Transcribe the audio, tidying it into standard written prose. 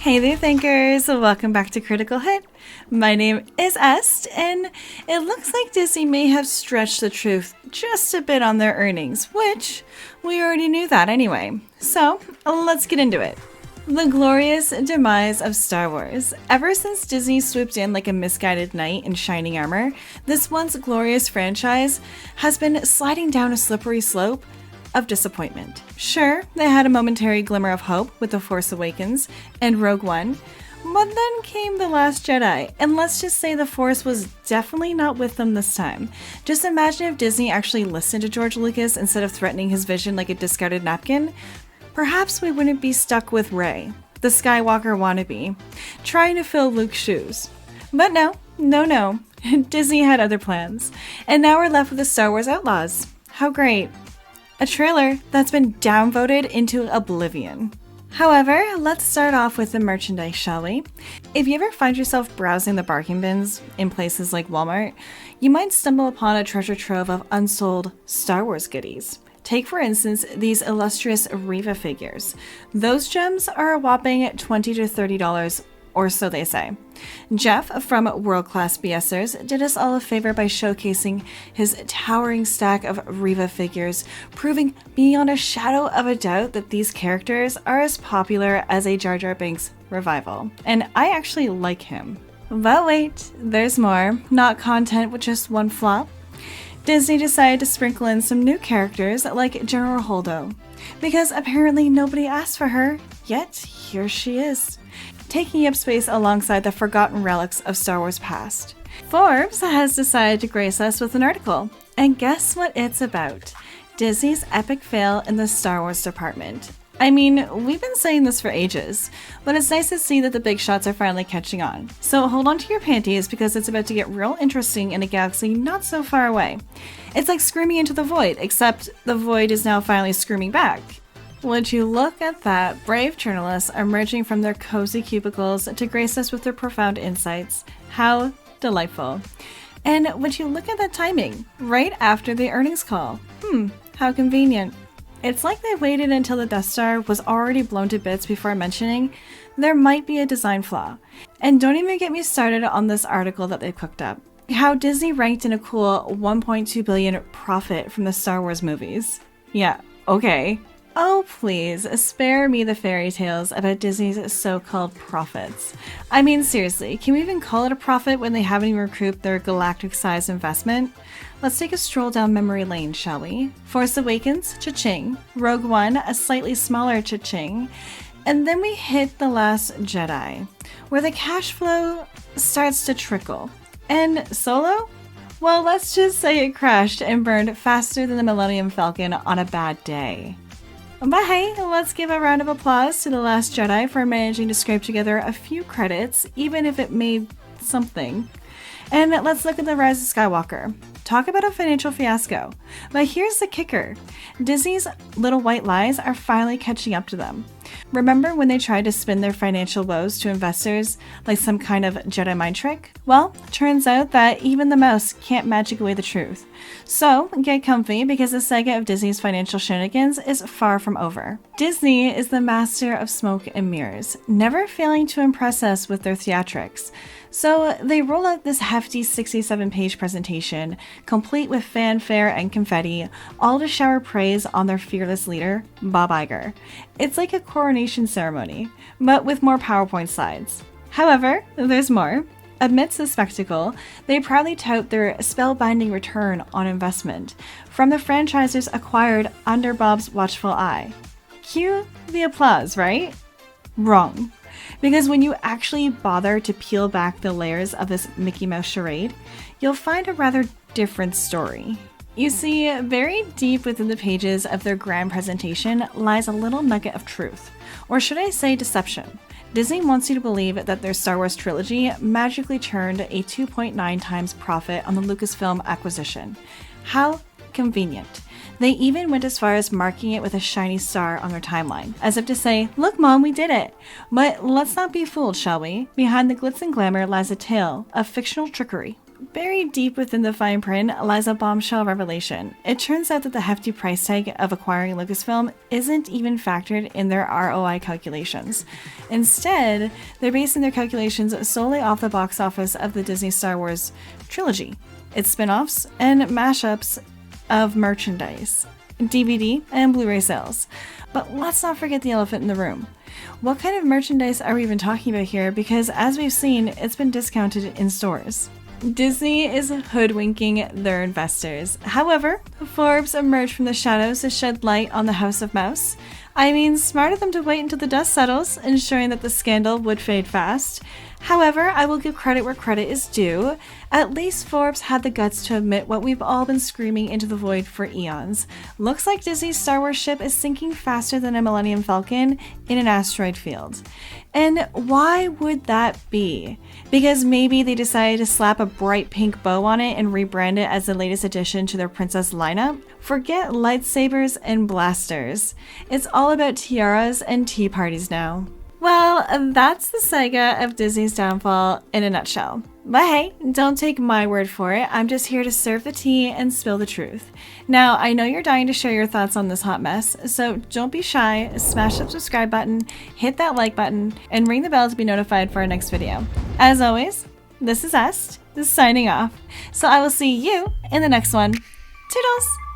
Hey there thinkers, welcome back to Critical Hit. My name is Est, and it looks like Disney may have stretched the truth just a bit on their earnings, which we already knew that anyway. So let's get into it. The glorious demise of Star Wars. Ever since Disney swooped in like a misguided knight in shining armor, this once glorious franchise has been sliding down a slippery slope of disappointment. Sure, they had a momentary glimmer of hope with The Force Awakens and Rogue One, but then came The Last Jedi, and let's just say the Force was definitely not with them this time. Just imagine if Disney actually listened to George Lucas instead of threatening his vision like a discarded napkin. Perhaps we wouldn't be stuck with Rey, the Skywalker wannabe, trying to fill Luke's shoes. But no. Disney had other plans, and now we're left with the Star Wars Outlaws. How great. A trailer that's been downvoted into oblivion. However, let's start off with the merchandise, shall we? If you ever find yourself browsing the bargain bins in places like Walmart, you might stumble upon a treasure trove of unsold Star Wars goodies. Take, for instance, these illustrious Reva figures. Those gems are a whopping $20 to $30, or so they say. Jeff from World Class BSers did us all a favor by showcasing his towering stack of Reva figures, proving beyond a shadow of a doubt that these characters are as popular as a Jar Jar Binks revival. And I actually like him. But wait, there's more. Not content with just one flop. Disney decided to sprinkle in some new characters like General Holdo, because apparently nobody asked for her, yet here she is, taking up space alongside the forgotten relics of Star Wars past. Forbes has decided to grace us with an article, and guess what it's about? Disney's epic fail in the Star Wars department. I mean, we've been saying this for ages, but it's nice to see that the big shots are finally catching on. So hold on to your panties because it's about to get real interesting in a galaxy not so far away. It's like screaming into the void, except the void is now finally screaming back. Would you look at that, brave journalists emerging from their cozy cubicles to grace us with their profound insights. How delightful. And would you look at that timing, right after the earnings call. How convenient. It's like they waited until the Death Star was already blown to bits before mentioning there might be a design flaw. And don't even get me started on this article that they cooked up. How Disney ranked in a cool $1.2 billion profit from the Star Wars movies. Yeah, okay. Oh please, spare me the fairy tales about Disney's so-called profits. I mean seriously, can we even call it a profit when they haven't even recouped their galactic-sized investment? Let's take a stroll down memory lane, shall we? Force Awakens, cha-ching. Rogue One, a slightly smaller cha-ching. And then we hit The Last Jedi, where the cash flow starts to trickle. And Solo? Well, let's just say it crashed and burned faster than the Millennium Falcon on a bad day. But hey, let's give a round of applause to The Last Jedi for managing to scrape together a few credits, even if it made something. And let's look at The Rise of Skywalker. Talk about a financial fiasco. But here's the kicker. Disney's little white lies are finally catching up to them. Remember when they tried to spin their financial woes to investors like some kind of Jedi mind trick? Well, turns out that even the mouse can't magic away the truth. So get comfy because the saga of Disney's financial shenanigans is far from over. Disney is the master of smoke and mirrors, never failing to impress us with their theatrics. So they roll out this hefty 67-page presentation, complete with fanfare and confetti, all to shower praise on their fearless leader, Bob Iger. It's like a coronation ceremony, but with more PowerPoint slides. However, there's more. Amidst the spectacle, they proudly tout their spellbinding return on investment from the franchisers acquired under Bob's watchful eye. Cue the applause, right? Wrong. Because when you actually bother to peel back the layers of this Mickey Mouse charade, you'll find a rather different story. You see, buried deep within the pages of their grand presentation lies a little nugget of truth, or should I say deception. Disney wants you to believe that their Star Wars trilogy magically turned a 2.9 times profit on the Lucasfilm acquisition. How convenient. They even went as far as marking it with a shiny star on their timeline, as if to say, look mom, we did it. But let's not be fooled, shall we? Behind the glitz and glamour lies a tale of fictional trickery. buried deep within the fine print lies a bombshell revelation. It turns out that the hefty price tag of acquiring Lucasfilm isn't even factored in their ROI calculations. Instead, they're basing their calculations solely off the box office of the Disney Star Wars trilogy, its spin-offs, and mashups of merchandise, DVD, and Blu-ray sales. But let's not forget the elephant in the room. What kind of merchandise are we even talking about here? Because as we've seen, it's been discounted in stores. Disney is hoodwinking their investors. However, Forbes emerged from the shadows to shed light on the House of Mouse. I mean, smart of them to wait until the dust settles, ensuring that the scandal would fade fast. However, I will give credit where credit is due. At least Forbes had the guts to admit what we've all been screaming into the void for eons. Looks like Disney's Star Wars ship is sinking faster than a Millennium Falcon in an asteroid field. And why would that be? Because maybe they decided to slap a bright pink bow on it and rebrand it as the latest addition to their princess lineup? Forget lightsabers and blasters. It's all about tiaras and tea parties now. Well, that's the saga of Disney's downfall in a nutshell. But hey, don't take my word for it. I'm just here to serve the tea and spill the truth. Now, I know you're dying to share your thoughts on this hot mess, so don't be shy, smash that subscribe button, hit that like button, and ring the bell to be notified for our next video. As always, this is Est, signing off. So I will see you in the next one. Toodles!